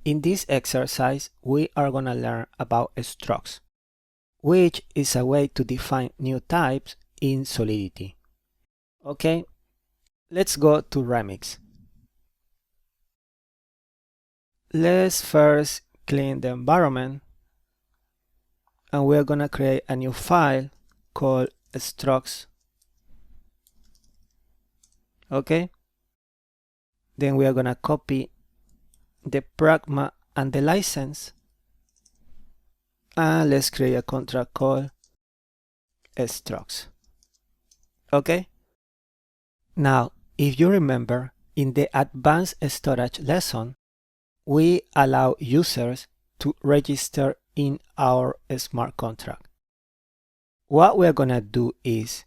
In this exercise, we are going to learn about structs, which is a way to define new types in Solidity. Okay, let's go to Remix. Let's first clean the environment, and we're going to create a new file called Structs. Okay, then we are going to copy the pragma and the license, and let's create a contract called Structs. Okay, now if you remember, in the advanced storage lesson, we allow users to register in our smart contract. What we are going to do is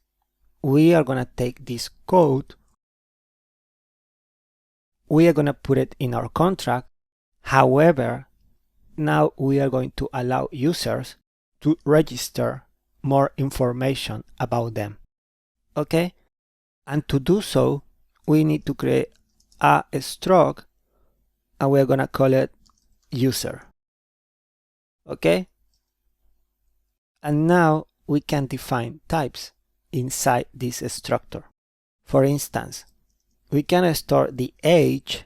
we are going to take this code, we are going to put it in our contract. However, now we are going to allow users to register more information about them. Okay, and to do so, we need to create a struct, and we're going to call it user. Okay, and now we can define types inside this structure. For instance, we can store the age,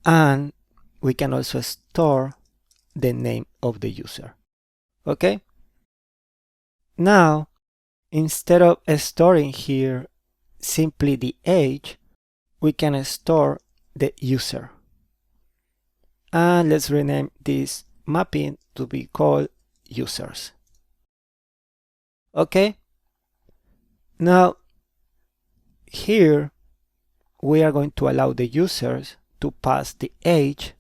and we can also store the name of the user. Okay, now instead of storing here simply the age, we can store the user, and let's rename this mapping to be called users. Okay, now here we are going to allow the users to pass the age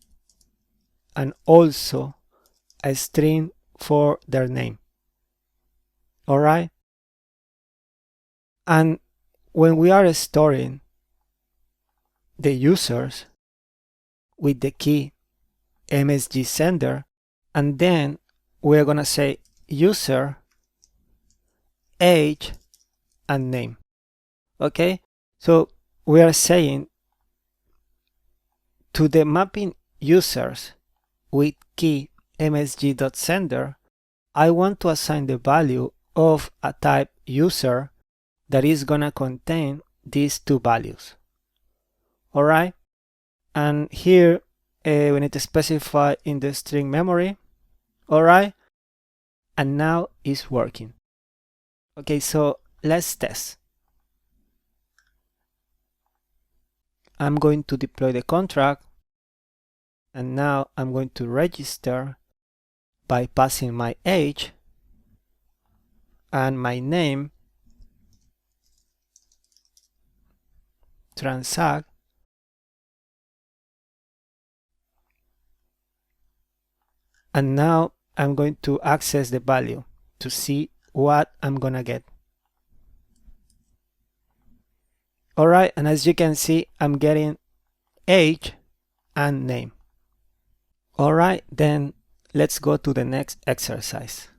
and also a string for their name. All right, and when we are storing the users with the key MSG sender, and then we're going to say user, age, and name. Okay, so we are saying to the mapping users with key msg.sender, I want to assign the value of a type user that is going to contain these two values. All right, and here we need to specify in the string memory. All right, and now it's working. Okay, so let's test. I'm going to deploy the contract, and now I'm going to register by passing my age and my name, transact, and now I'm going to access the value to see what I'm gonna get. All right, and as you can see, I'm getting age and name. All right, then let's go to the next exercise.